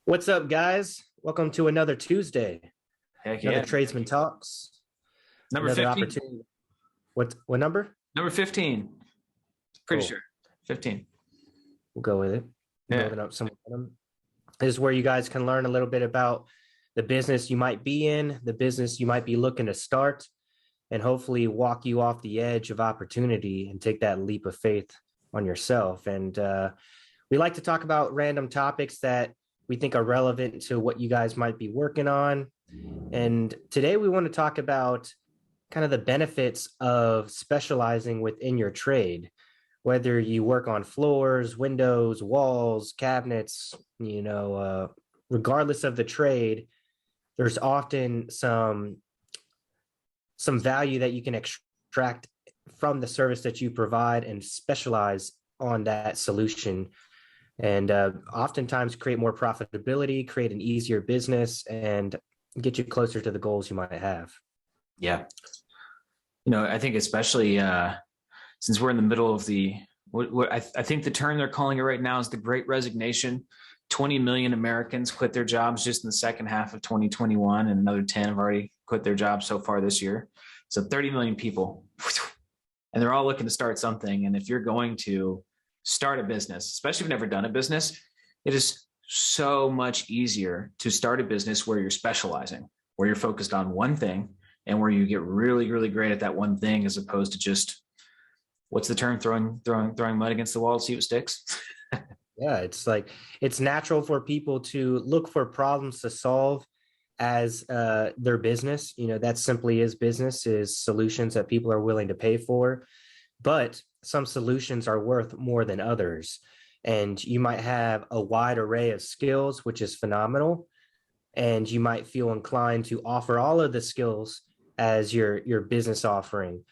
What's up, guys? Welcome to another Tuesday, Heck another yeah. Tradesmen Talks, Number another 15. opportunity. What number? Number 15. Pretty Cool. sure. 15. We'll go with it. Yeah. Building up some momentum. This is where you guys can learn a little bit about the business you might be in, the business you might be looking to start, and hopefully walk you off the edge of opportunity and take that leap of faith on yourself. And we like to talk about random topics that we think are relevant to what you guys might be working on. And today we want to talk about kind of the benefits of specializing within your trade, whether you work on floors, windows, walls, cabinets, regardless of the trade, there's often some value that you can extract from the service that you provide and specialize on that solution, and oftentimes create more profitability, create an easier business, and get you closer to the goals you might have. Yeah. I think especially since we're in the middle of what I think the term they're calling it right now is the Great Resignation. 20 million Americans quit their jobs just in the second half of 2021, and another 10 have already quit their jobs so far this year. So 30 million people, and they're all looking to start something. And if you're going to start a business, especially if you've never done a business, it is so much easier to start a business where you're specializing, where you're focused on one thing, and where you get really, really great at that one thing, as opposed to just, what's the term, throwing mud against the wall to see what sticks. Yeah, it's natural for people to look for problems to solve as their business. That simply is business, is solutions that people are willing to pay for. But some solutions are worth more than others. And you might have a wide array of skills, which is phenomenal. And you might feel inclined to offer all of the skills as your business offering.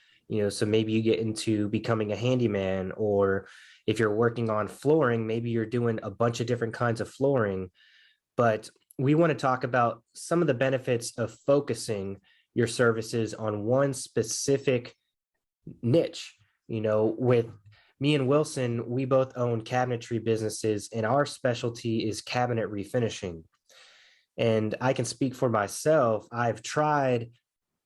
So maybe you get into becoming a handyman, or if you're working on flooring, maybe you're doing a bunch of different kinds of flooring. But we want to talk about some of the benefits of focusing your services on one specific niche. With me and Wilson, we both own cabinetry businesses, and our specialty is cabinet refinishing. And I can speak for myself. I've tried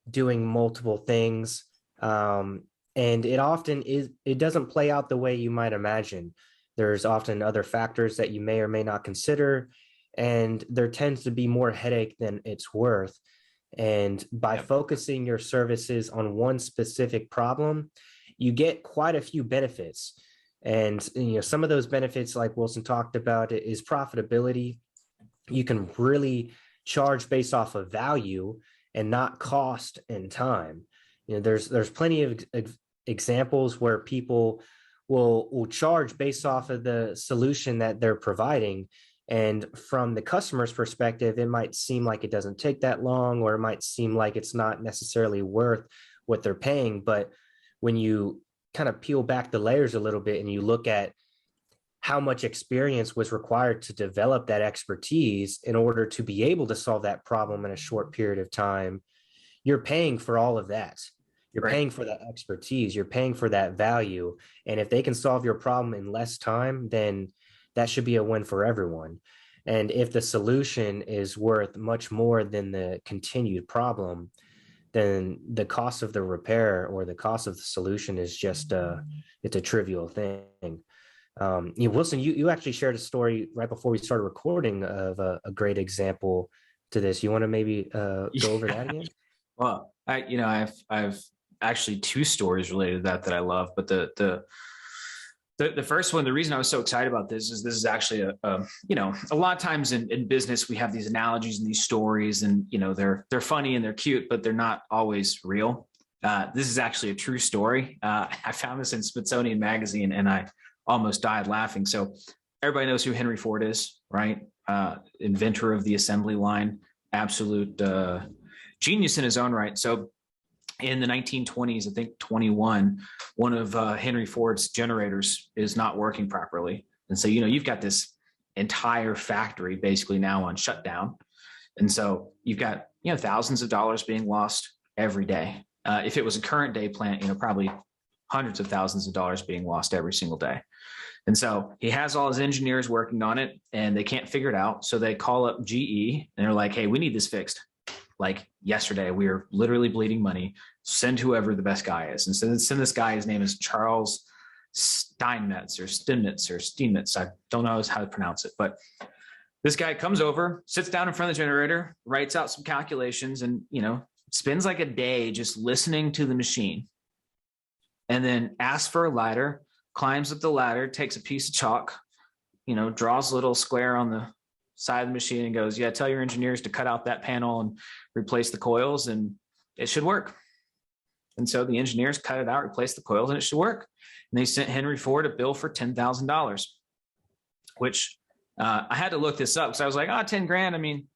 doing multiple things, and it doesn't play out the way you might imagine. There's often other factors that you may or may not consider, and there tends to be more headache than it's worth. And by focusing your services on one specific problem, you get quite a few benefits. And some of those benefits, like Wilson talked about, is profitability. You can really charge based off of value and not cost and time. There's plenty of examples where people will charge based off of the solution that they're providing. And from the customer's perspective, it might seem like it doesn't take that long, or it might seem like it's not necessarily worth what they're paying. But when you kind of peel back the layers a little bit and you look at how much experience was required to develop that expertise in order to be able to solve that problem in a short period of time, you're paying for all of that. You're paying for that expertise. You're paying for that value. And if they can solve your problem in less time, then that should be a win for everyone. And if the solution is worth much more than the continued problem, then the cost of the repair or the cost of the solution is just it's a trivial thing. Wilson, you actually shared a story right before we started recording of a great example to this. You want to maybe go over that again? Well, I've actually two stories related to that I love, but the first one, the reason I was so excited about this is actually a lot of times in business, we have these analogies and these stories, and they're funny and they're cute, but they're not always real. This is actually a true story. I found this in Smithsonian Magazine, and I almost died laughing. So everybody knows who Henry Ford is, right? Inventor of the assembly line, absolute genius in his own right. So in the 1920s, I think 21, one of Henry Ford's generators is not working properly. And so, you've got this entire factory basically now on shutdown. And so you've got, thousands of dollars being lost every day. If it was a current day plant, probably hundreds of thousands of dollars being lost every single day. And so he has all his engineers working on it and they can't figure it out. So they call up GE and they're like, hey, we need this fixed. Like yesterday, we are literally bleeding money. Send whoever the best guy is. And so send this guy, his name is Charles Steinmetz or Steinmetz. I don't know how to pronounce it, but this guy comes over, sits down in front of the generator, writes out some calculations, and, spends like a day just listening to the machine, and then asks for a ladder, climbs up the ladder, takes a piece of chalk, draws a little square on the side of the machine and goes, yeah, tell your engineers to cut out that panel and replace the coils and it should work. And so the engineers cut it out, replaced the coils, and it should work. And they sent Henry Ford a bill for $10,000, which I had to look this up because I was like, $10,000. I mean,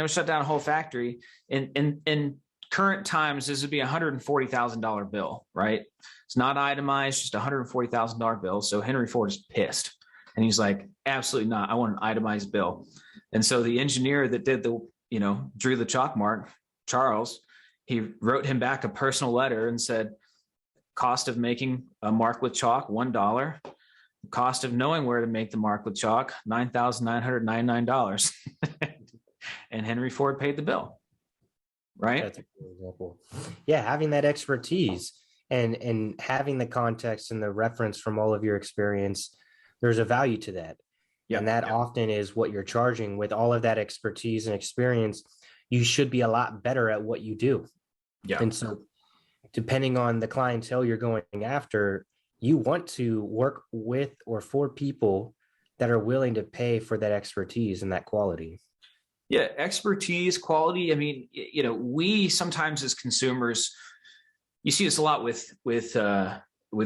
shut down a whole factory. In current times, this would be $140,000 bill, right? It's not itemized, just $140,000 bill. So Henry Ford is pissed. And he's like, absolutely not. I want an itemized bill. And so the engineer that did drew the chalk mark, Charles, he wrote him back a personal letter and said, cost of making a mark with chalk, $1. Cost of knowing where to make the mark with chalk, $9,999. And Henry Ford paid the bill. Right? That's a good example. Yeah, having that expertise and having the context and the reference from all of your experience, there's a value to that. And that often is what you're charging. With all of that expertise and experience, you should be a lot better at what you do. Yeah. And so depending on the clientele you're going after, you want to work with or for people that are willing to pay for that expertise and that quality. Yeah, expertise, quality. I mean, we sometimes as consumers, you see this a lot with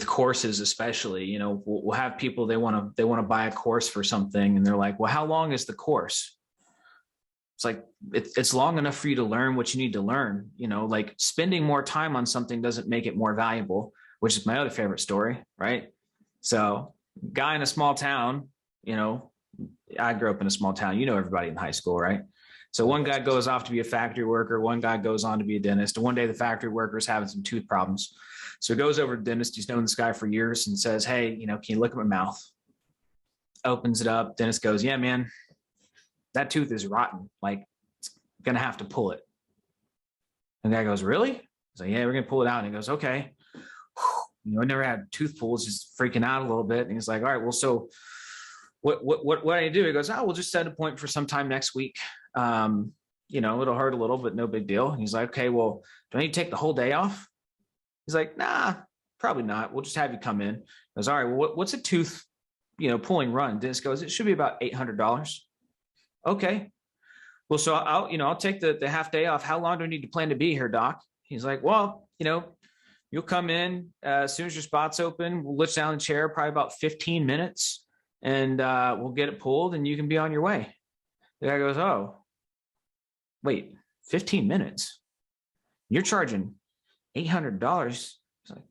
courses, especially. We'll have people, they want to buy a course for something, and they're like, well, how long is the course? It's like, it's long enough for you to learn what you need to learn. Like spending more time on something doesn't make it more valuable, which is my other favorite story, right? So guy in a small town, I grew up in a small town, everybody in high school, right? So one guy goes off to be a factory worker. One guy goes on to be a dentist. And one day the factory worker's having some tooth problems. So he goes over to the dentist. He's known this guy for years and says, hey, can you look at my mouth? Opens it up. Dentist goes, yeah, man, that tooth is rotten. Like, it's going to have to pull it. And the guy goes, really? He's like, yeah, we're going to pull it out. And he goes, okay. I never had tooth pulls, just freaking out a little bit. And he's like, all right, well, so what do I do? He goes, we'll just set a point for sometime next week. It'll hurt a little, but no big deal. And he's like, okay, well, do I need to take the whole day off? He's like, nah, probably not. We'll just have you come in. He goes, all right, well, what's a tooth, pulling run? Dentist goes, it should be about $800. Okay. Well, so I'll take the half day off. How long do I need to plan to be here, doc? He's like, well, you'll come in as soon as your spot's open. We'll let you down in the chair, probably about 15 minutes, and we'll get it pulled and you can be on your way. The guy goes, oh, wait, 15 minutes? You're charging $800. He's like,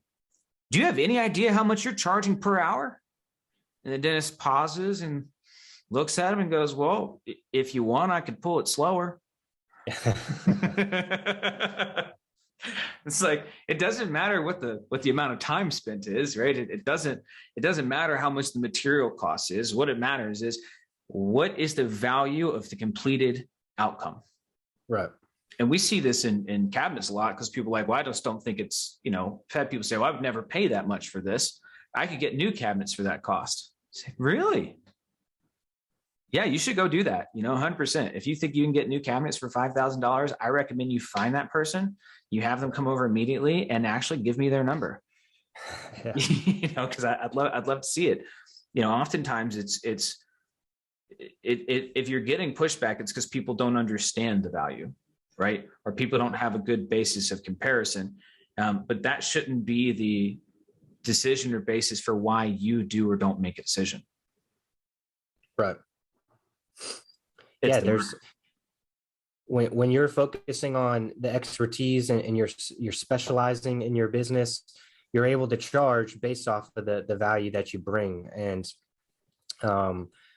do you have any idea how much you're charging per hour? And the dentist pauses and looks at him and goes, well, if you want, I could pull it slower. It's like, it doesn't matter what the amount of time spent is, right? It doesn't matter how much the material cost is. What it matters is, what is the value of the completed outcome? Right. And we see this in cabinets a lot because people are like, well, I just don't think it's, I've had people say, well, I would never pay that much for this. I could get new cabinets for that cost. Say, really? Yeah, you should go do that. 100%. If you think you can get new cabinets for $5,000, I recommend you find that person. You have them come over immediately and actually give me their number. Yeah. Because I'd love to see it. Oftentimes if you're getting pushback, it's because people don't understand the value, right? Or people don't have a good basis of comparison. But that shouldn't be the decision or basis for why you do or don't make a decision. Right. There's when you're focusing on the expertise and you're specializing in your business, you're able to charge based off of the value that you bring. And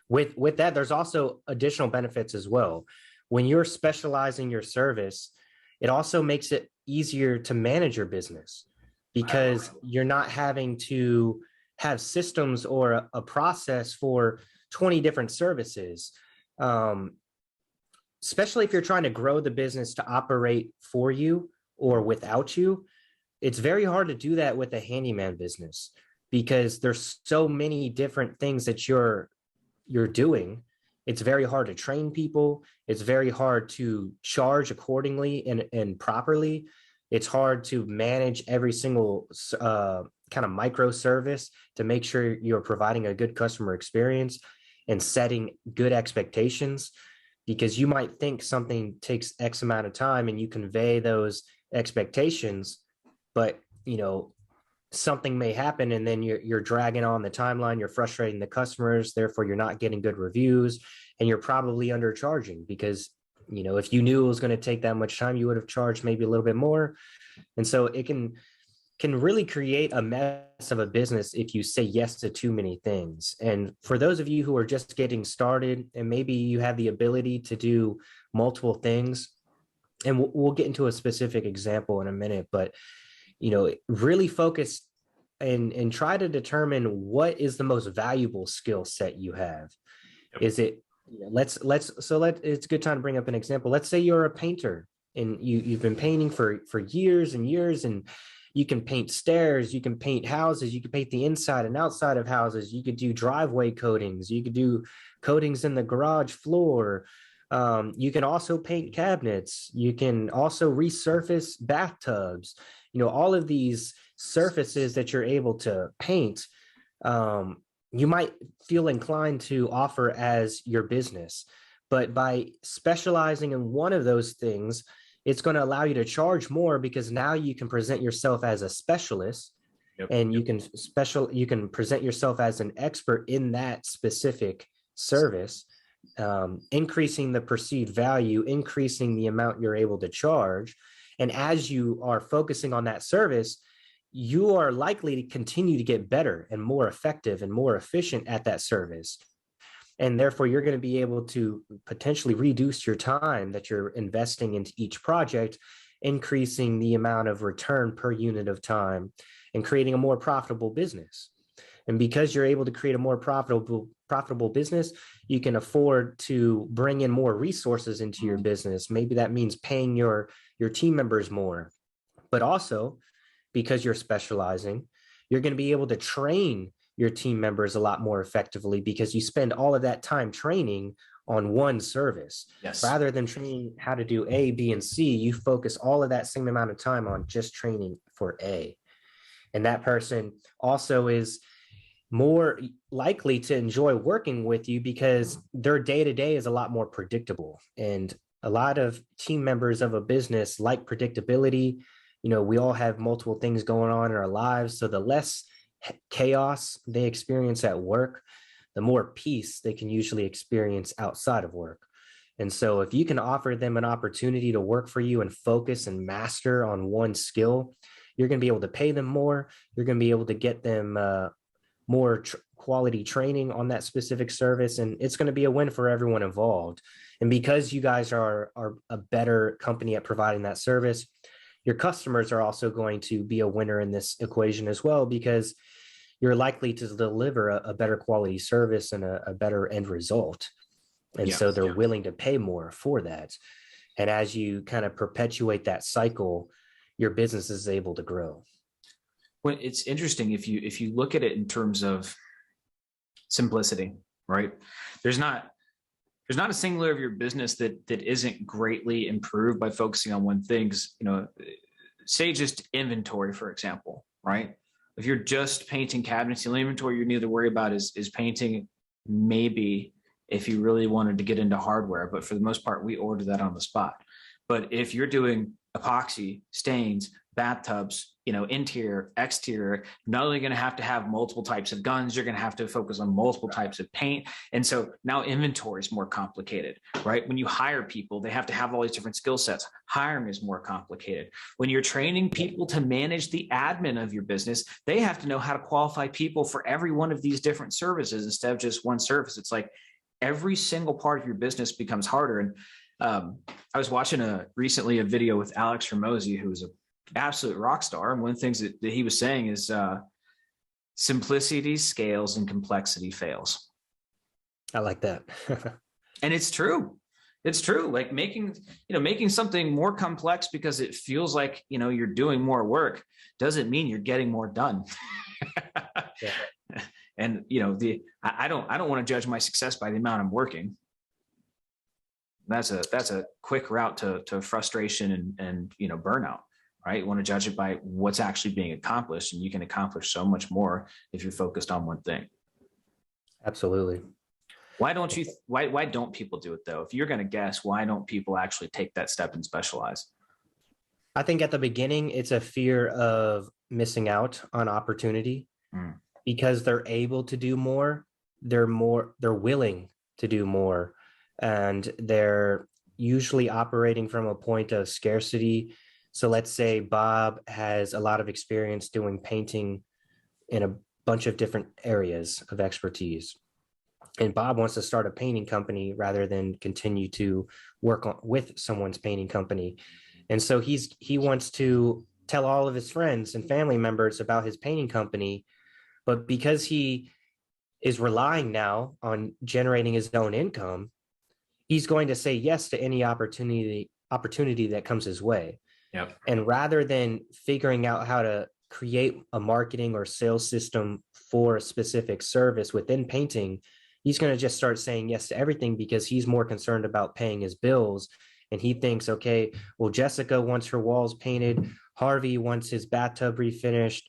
with that, there's also additional benefits as well. When you're specializing your service, it also makes it easier to manage your business because you're not having to have systems or a process for 20 different services. Especially if you're trying to grow the business to operate for you or without you, it's very hard to do that with a handyman business because there's so many different things that you're doing. It's very hard to train people. It's very hard to charge accordingly and properly. It's hard to manage every single kind of micro service to make sure you're providing a good customer experience and setting good expectations, because you might think something takes X amount of time and you convey those expectations, but something may happen and then you're dragging on the timeline, you're frustrating the customers, therefore you're not getting good reviews, and you're probably undercharging because if you knew it was going to take that much time, you would have charged maybe a little bit more. And so it can really create a mess of a business if you say yes to too many things. And for those of you who are just getting started and maybe you have the ability to do multiple things, and we'll get into a specific example in a minute, but really focus and try to determine what is the most valuable skill set you have. Yep. Is it, it's a good time to bring up an example. Let's say you're a painter and you've been painting for years and years, and you can paint stairs, you can paint houses, you can paint the inside and outside of houses, you could do driveway coatings, you could do coatings in the garage floor. You can also paint cabinets. You can also resurface bathtubs. All of these surfaces that you're able to paint, you might feel inclined to offer as your business. But by specializing in one of those things, it's going to allow you to charge more because now you can present yourself as a specialist. Yep. And you can present yourself as an expert in that specific service, increasing the perceived value, increasing the amount you're able to charge. And as you are focusing on that service, you are likely to continue to get better and more effective and more efficient at that service. And therefore, you're going to be able to potentially reduce your time that you're investing into each project, increasing the amount of return per unit of time and creating a more profitable business. And because you're able to create a more profitable business, you can afford to bring in more resources into your business. Maybe that means paying your team members more, but also because you're specializing, you're going to be able to train your team members a lot more effectively because you spend all of that time training on one service. Yes. Rather than training how to do A, B, and C, you focus all of that same amount of time on just training for A. And that person also is more likely to enjoy working with you because their day-to-day is a lot more predictable. And a lot of team members of a business like predictability. We all have multiple things going on in our lives. So the less chaos they experience at work, the more peace they can usually experience outside of work. And so if you can offer them an opportunity to work for you and focus and master on one skill, you're going to be able to pay them more. You're going to be able to get them more quality training on that specific service. And it's going to be a win for everyone involved. And because you guys are a better company at providing that service, your customers are also going to be a winner in this equation as well, because you're likely to deliver a better quality service and a better end result. And so they're willing to pay more for that. And as you kind of perpetuate that cycle, your business is able to grow. Well, it's interesting if you look at it in terms of simplicity, right? There's not a single area of your business that isn't greatly improved by focusing on one thing. Say just inventory, for example, right? If you're just painting cabinets, the only inventory you need to worry about is painting, maybe if you really wanted to get into hardware, but for the most part, we order that on the spot. But if you're doing epoxy, stains, bathtubs, interior, exterior, not only going to have multiple types of guns, you're going to have to focus on multiple types of paint. And so now inventory is more complicated, right? When you hire people, they have to have all these different skill sets. Hiring is more complicated. When you're training people to manage the admin of your business, they have to know how to qualify people for every one of these different services instead of just one service. It's like every single part of your business becomes harder. And I was watching recently a video with Alex Ramosi, who is an absolute rock star. And one of the things that he was saying is Simplicity scales and complexity fails. I like that. And it's true. It's true. Like making something more complex because it feels like, you're doing more work doesn't mean you're getting more done. Yeah. And, I don't want to judge my success by the amount I'm working. That's a quick route to frustration and burnout, right? You want to judge it by what's actually being accomplished, and you can accomplish so much more if you're focused on one thing. Absolutely. Why don't people do it though? If you're going to guess, why don't people actually take that step and specialize? I think at the beginning, it's a fear of missing out on opportunity because they're able to do more. They're willing to do more, and they're usually operating from a point of scarcity. So let's say Bob has a lot of experience doing painting in a bunch of different areas of expertise. And Bob wants to start a painting company rather than continue to work with someone's painting company. And so he wants to tell all of his friends and family members about his painting company. But because he is relying now on generating his own income, he's going to say yes to any opportunity that comes his way. Yep. And rather than figuring out how to create a marketing or sales system for a specific service within painting, he's going to just start saying yes to everything because he's more concerned about paying his bills. And he thinks, okay, well, Jessica wants her walls painted. Harvey wants his bathtub refinished.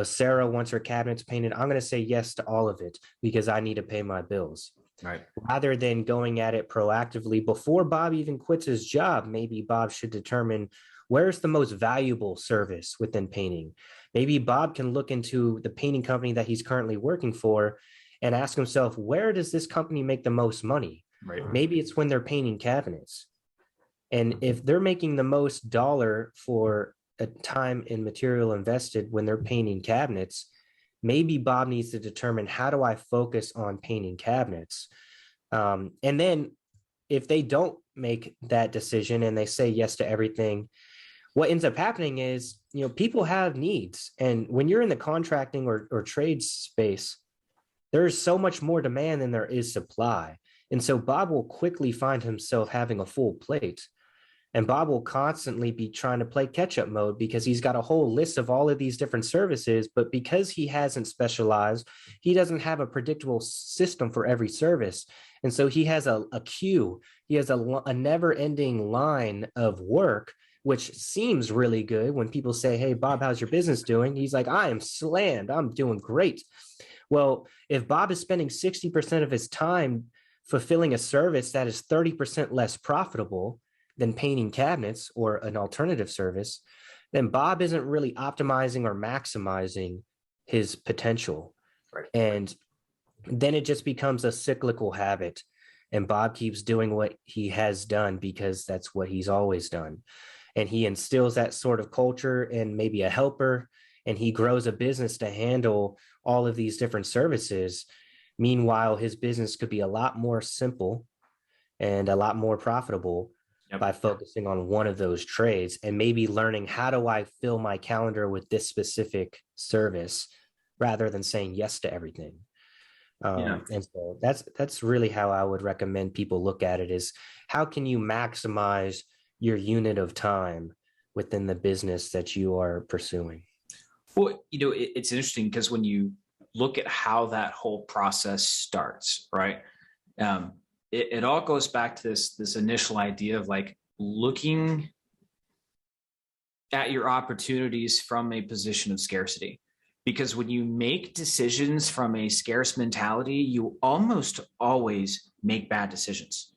Sarah wants her cabinets painted. I'm going to say yes to all of it because I need to pay my bills. Right. Rather than going at it proactively before Bob even quits his job, maybe Bob should determine where's the most valuable service within painting. Maybe Bob can look into the painting company that he's currently working for and ask himself, where does this company make the most money? Right. Maybe it's when they're painting cabinets. And if they're making the most dollar for a time and material invested when they're painting cabinets, maybe Bob needs to determine, how do I focus on painting cabinets? And then if they don't make that decision and they say yes to everything, what ends up happening is, people have needs. And when you're in the contracting or trade space, there's so much more demand than there is supply. And so Bob will quickly find himself having a full plate. And Bob will constantly be trying to play catch-up mode because he's got a whole list of all of these different services. But because he hasn't specialized, he doesn't have a predictable system for every service. And so he has a queue. He has a never-ending line of work, which seems really good when people say, hey, Bob, how's your business doing? He's like, I am slammed. I'm doing great. Well, if Bob is spending 60% of his time fulfilling a service that is 30% less profitable than painting cabinets or an alternative service, then Bob isn't really optimizing or maximizing his potential. Right. And then it just becomes a cyclical habit. And Bob keeps doing what he has done because that's what he's always done. And he instills that sort of culture and maybe a helper, and he grows a business to handle all of these different services. Meanwhile, his business could be a lot more simple and a lot more profitable by focusing on one of those trades and maybe learning, how do I fill my calendar with this specific service rather than saying yes to everything. And so that's really how I would recommend people look at it, is how can you maximize your unit of time within the business that you are pursuing? Well, it's interesting because when you look at how that whole process starts, right? It all goes back to this initial idea of like looking at your opportunities from a position of scarcity. Because when you make decisions from a scarce mentality, you almost always make bad decisions.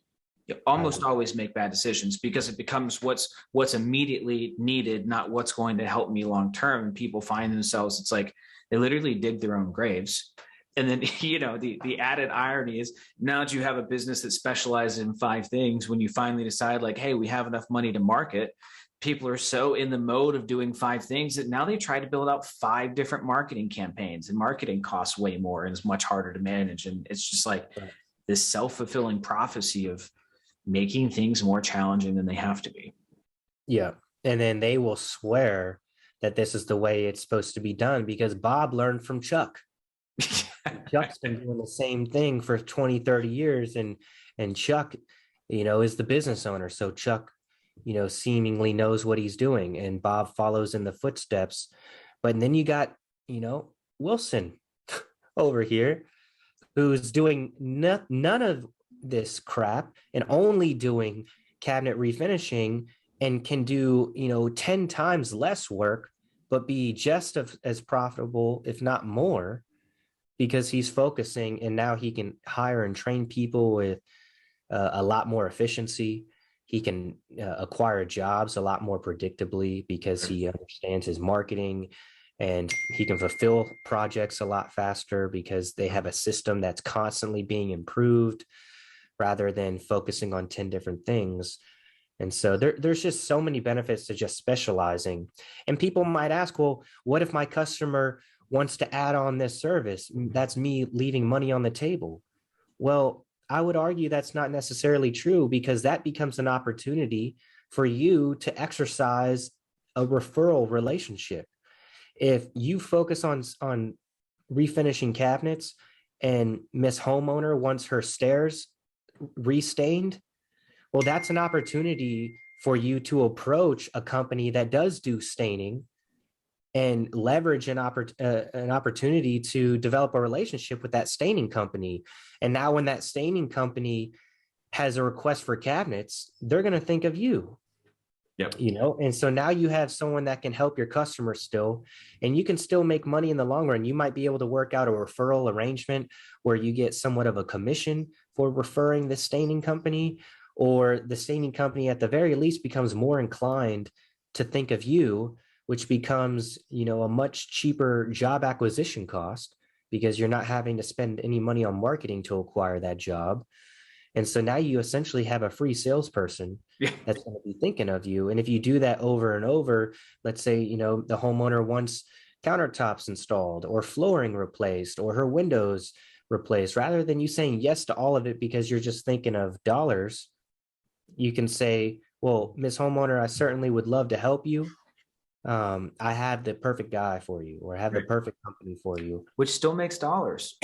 You almost always make bad decisions because it becomes what's immediately needed, not what's going to help me long term. And people find themselves, it's like they literally dig their own graves. And then, the added irony is, now that you have a business that specializes in 5 things, when you finally decide like, hey, we have enough money to market, people are so in the mode of doing 5 things that now they try to build out 5 different marketing campaigns, and marketing costs way more and is much harder to manage. And it's just like this self-fulfilling prophecy of making things more challenging than they have to be. Yeah. And then they will swear that this is the way it's supposed to be done because Bob learned from Chuck. Chuck's been doing the same thing for 20, 30 years. And Chuck, is the business owner. So Chuck, seemingly knows what he's doing, and Bob follows in the footsteps. But then you got, Wilson over here, who's doing none of this crap and only doing cabinet refinishing, and can do 10 times less work but be just as profitable, if not more, because he's focusing, and now he can hire and train people with a lot more efficiency. He can acquire jobs a lot more predictably because he understands his marketing, and he can fulfill projects a lot faster because they have a system that's constantly being improved rather than focusing on 10 different things. And so there's just so many benefits to just specializing. And people might ask, well, what if my customer wants to add on this service? That's me leaving money on the table. Well, I would argue that's not necessarily true, because that becomes an opportunity for you to exercise a referral relationship. If you focus on refinishing cabinets and Miss Homeowner wants her stairs restained, well, that's an opportunity for you to approach a company that does do staining and leverage an opportunity to develop a relationship with that staining company. And now when that staining company has a request for cabinets, they're going to think of you. Yep. And so now you have someone that can help your customers still, and you can still make money in the long run. You might be able to work out a referral arrangement where you get somewhat of a commission for referring the staining company, or the staining company at the very least becomes more inclined to think of you, which becomes, a much cheaper job acquisition cost, because you're not having to spend any money on marketing to acquire that job. And so now you essentially have a free salesperson that's going to be thinking of you. And if you do that over and over, let's say, the homeowner wants countertops installed or flooring replaced or her windows replaced, rather than you saying yes to all of it because you're just thinking of dollars, you can say, well, Miss Homeowner, I certainly would love to help you. I have the perfect guy for you, or I have the perfect company for you. Which still makes dollars.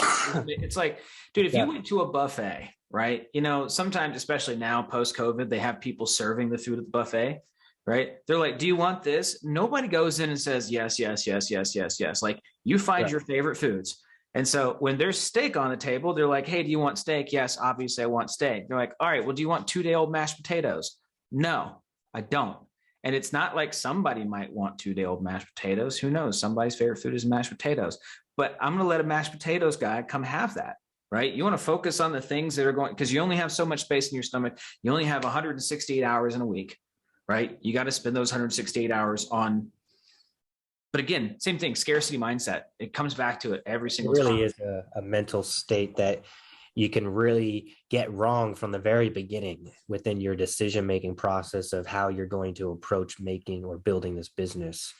It's like, dude, if you went to a buffet, right? Sometimes, especially now post-COVID, they have people serving the food at the buffet, right? They're like, do you want this? Nobody goes in and says, yes, yes, yes, yes, yes, yes. Like, you find your favorite foods. And so when there's steak on the table, they're like, hey, do you want steak? Yes, obviously I want steak. They're like, all right, well, do you want 2-day-old mashed potatoes? No, I don't. And it's not like somebody might want 2-day-old mashed potatoes. Who knows? Somebody's favorite food is mashed potatoes. But I'm going to let a mashed potatoes guy come have that, right? You want to focus on the things that are going, because you only have so much space in your stomach. You only have 168 hours in a week, right? You got to spend those 168 hours on. But again, same thing, scarcity mindset. It comes back to it every single time. It really is a mental state that you can really get wrong from the very beginning within your decision-making process of how you're going to approach making or building this business.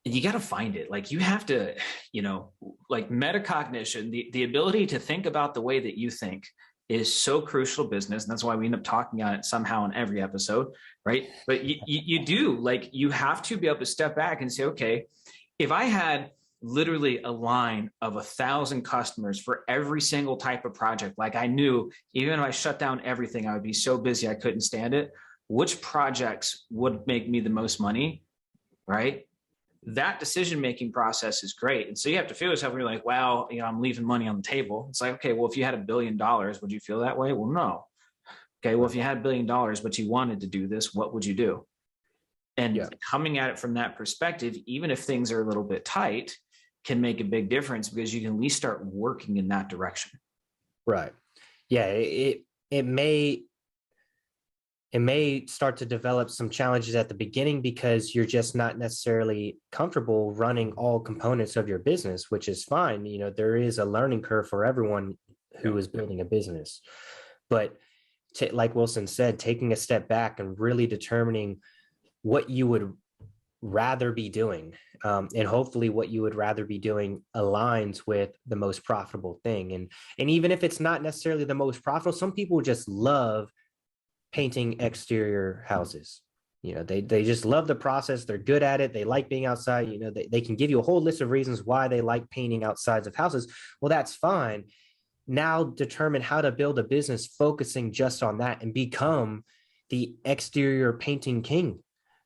You got to find it. Like, you have to, like metacognition, the ability to think about the way that you think is so crucial to business. And that's why we end up talking on it somehow in every episode, right? But you do, like, you have to be able to step back and say, okay, if I had literally a line of 1,000 customers for every single type of project, like I knew even if I shut down everything, I would be so busy I couldn't stand it. Which projects would make me the most money, right? That decision-making process is great. And so you have to feel yourself when you're like, wow, I'm leaving money on the table. It's like, okay, well, if you had $1 billion, would you feel that way? Well, no. Okay, well, if you had $1 billion, but you wanted to do this, what would you do? And coming at it from that perspective, even if things are a little bit tight, can make a big difference, because you can at least start working in that direction. Right. Yeah. It may start to develop some challenges at the beginning because you're just not necessarily comfortable running all components of your business, which is fine. There is a learning curve for everyone who is building a business. But like Wilson said, taking a step back and really determining what you would rather be doing, and hopefully what you would rather be doing aligns with the most profitable thing. And even if it's not necessarily the most profitable, some people just love painting exterior houses. They just love the process. They're good at it. They like being outside. They can give you a whole list of reasons why they like painting outsides of houses. Well, that's fine. Now determine how to build a business focusing just on that and become the exterior painting king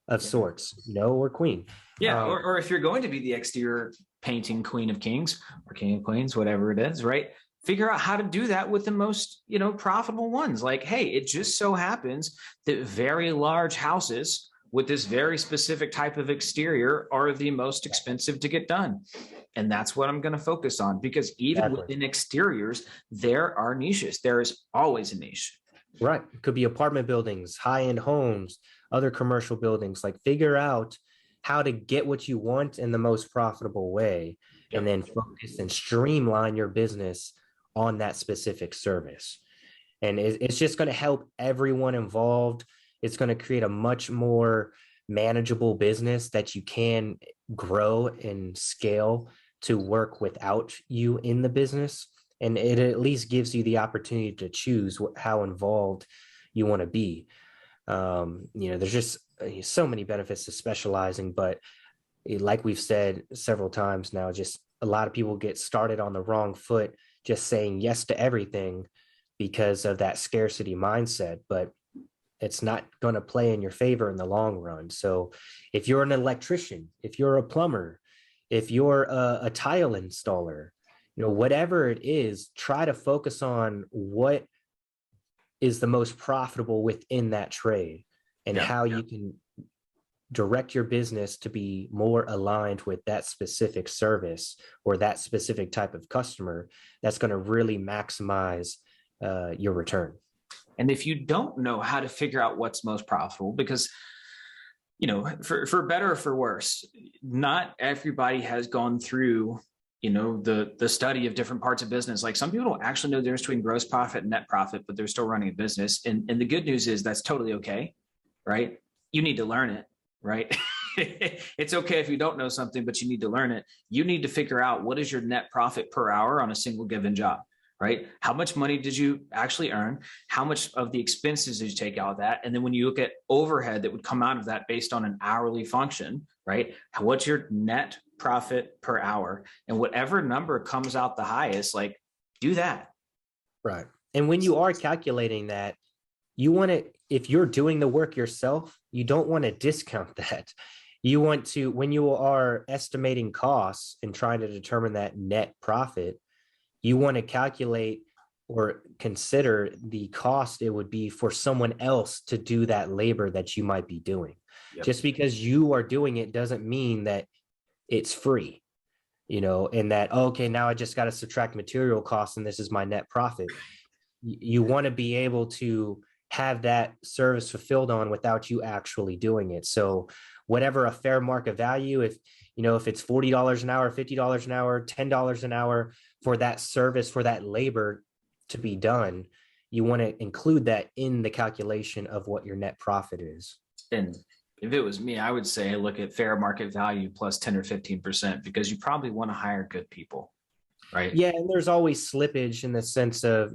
of sorts, or queen. Yeah. Or if you're going to be the exterior painting queen of kings or king of queens, whatever it is, right? Figure out how to do that with the most, profitable ones. Like, hey, it just so happens that very large houses with this very specific type of exterior are the most expensive to get done. And that's what I'm going to focus on, because even within exteriors, there are niches. There is always a niche. Right. It could be apartment buildings, high-end homes, other commercial buildings. Like, figure out how to get what you want in the most profitable way, and then focus and streamline your business on that specific service. And it's just going to help everyone involved. It's going to create a much more manageable business that you can grow and scale to work without you in the business. And it at least gives you the opportunity to choose how involved you want to be. There's just so many benefits to specializing, but like we've said several times now, just a lot of people get started on the wrong foot, just saying yes to everything because of that scarcity mindset, but it's not going to play in your favor in the long run. So if you're an electrician, if you're a plumber, if you're a tile installer, whatever it is, try to focus on what is the most profitable within that trade, and how you can direct your business to be more aligned with that specific service or that specific type of customer that's going to really maximize your return. And if you don't know how to figure out what's most profitable, because, for better or for worse, not everybody has gone through, the study of different parts of business. Like, some people don't actually know the difference between gross profit and net profit, but they're still running a business. And the good news is that's totally okay, right? You need to learn it, right? It's okay if you don't know something, but you need to learn it. You need to figure out what is your net profit per hour on a single given job, right? How much money did you actually earn? How much of the expenses did you take out of that? And then when you look at overhead that would come out of that based on an hourly function, right? What's your net profit per hour? And whatever number comes out the highest, like, do that. Right. And when you are calculating that, you want to, if you're doing the work yourself, you don't want to discount that. You want to, when you are estimating costs and trying to determine that net profit, you want to calculate or consider the cost it would be for someone else to do that labor that you might be doing. Just because you are doing it doesn't mean that it's free, and that, okay, now I just got to subtract material costs and this is my net profit. You want to be able to have that service fulfilled on without you actually doing it. So whatever a fair market value, if it's $40 an hour, $50 an hour, $10 an hour for that service, for that labor to be done, you want to include that in the calculation of what your net profit is. And if it was me, I would say look at fair market value plus 10 or 15%, because you probably want to hire good people, right? Yeah, and there's always slippage in the sense of,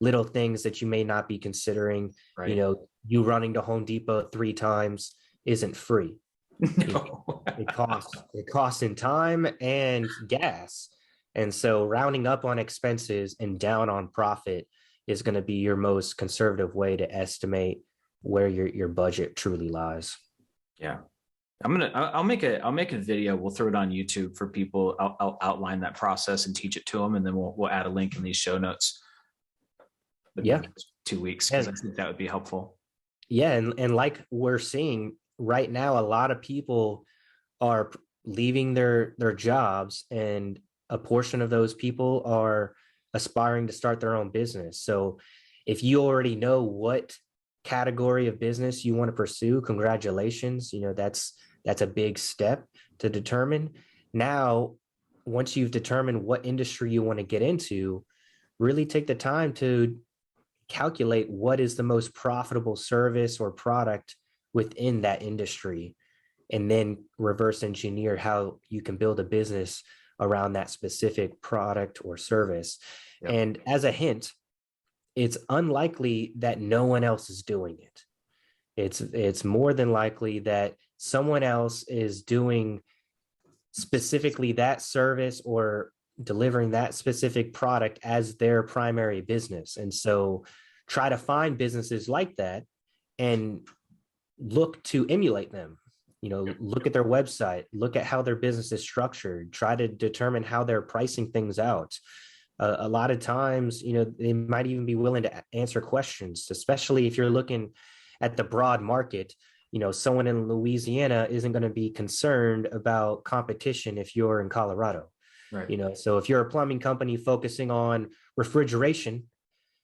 little things that you may not be considering. Right. You running to Home Depot 3 times isn't free. No. It costs in time and gas. And so rounding up on expenses and down on profit is going to be your most conservative way to estimate where your budget truly lies. Yeah. I'll make a video. We'll throw it on YouTube for people. I'll outline that process and teach it to them. And then we'll add a link in these show notes. Yeah. 2 weeks, because I think that would be helpful. Yeah. And like we're seeing right now, a lot of people are leaving their jobs, and a portion of those people are aspiring to start their own business. So if you already know what category of business you want to pursue, congratulations. That's a big step to determine. Now, once you've determined what industry you want to get into, really take the time to calculate what is the most profitable service or product within that industry, and then reverse engineer how you can build a business around that specific product or service. Yep. And as a hint, it's unlikely that no one else is doing it. It's more than likely that someone else is doing specifically that service or delivering that specific product as their primary business. And so try to find businesses like that and look to emulate them. Look at their website, look at how their business is structured, try to determine how they're pricing things out. A lot of times, they might even be willing to answer questions, especially if you're looking at the broad market. Someone in Louisiana isn't going to be concerned about competition if you're in Colorado. Right. So if you're a plumbing company focusing on refrigeration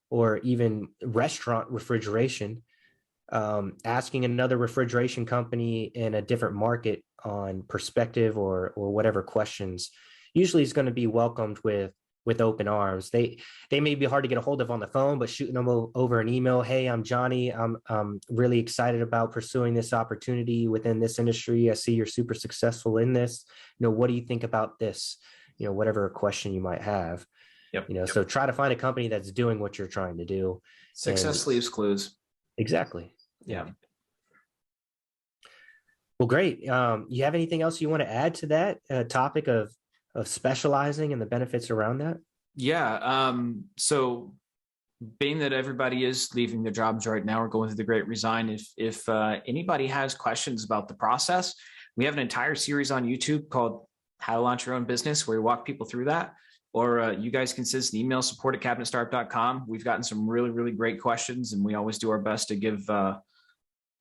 or even restaurant refrigeration, asking another refrigeration company in a different market on perspective or whatever questions usually is going to be welcomed with open arms. They may be hard to get a hold of on the phone, but shooting them over an email, hey, I'm Johnny, I'm really excited about pursuing this opportunity within this industry. I see you're super successful in this. What do you think about this? Whatever question you might have. Yep. So try to find a company that's doing what you're trying to do. Success leaves clues. Exactly. Yeah. Well, great. You have anything else you want to add to that topic of specializing and the benefits around that? Yeah. So being that everybody is leaving their jobs right now or going through the great resign, if anybody has questions about the process, we have an entire series on YouTube called How to Launch Your Own Business, where we walk people through that. Or you guys can send us an email, support@cabinetstartup.com. We've gotten some really, really great questions, and we always do our best to give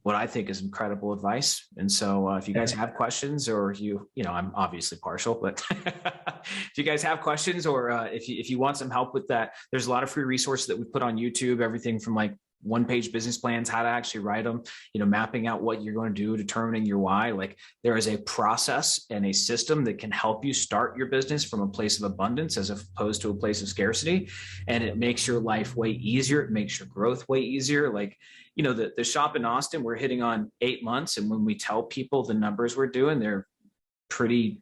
what I think is incredible advice. And so if you guys have questions, or I'm obviously partial, but if you guys have questions, or if you want some help with that, there's a lot of free resources that we put on YouTube, everything from like one-page business plans, how to actually write them, mapping out what you're going to do, determining your why. Like, there is a process and a system that can help you start your business from a place of abundance as opposed to a place of scarcity. And it makes your life way easier. It makes your growth way easier. Like, the shop in Austin, we're hitting on 8 months. And when we tell people the numbers we're doing, they're pretty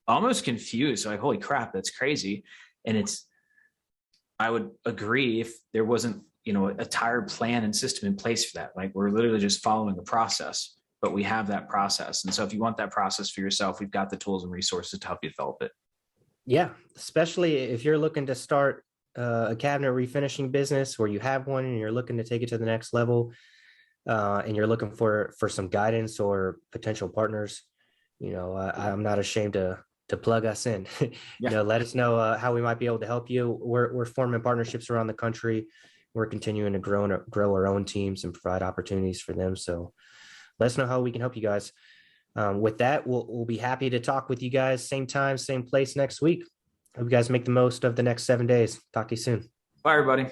almost confused. Like, holy crap, that's crazy. And I would agree if there wasn't a entire plan and system in place for that. Like, we're literally just following the process, but we have that process. And so if you want that process for yourself, we've got the tools and resources to help you develop it. Yeah, especially if you're looking to start a cabinet refinishing business, or you have one and you're looking to take it to the next level, and you're looking for some guidance or potential partners. I'm not ashamed to plug us in. Yeah. Let us know how we might be able to help you. We're forming partnerships around the country. We're continuing to grow our own teams and provide opportunities for them. So let us know how we can help you guys. With that, we'll be happy to talk with you guys same time, same place next week. Hope you guys make the most of the next 7 days. Talk to you soon. Bye, everybody.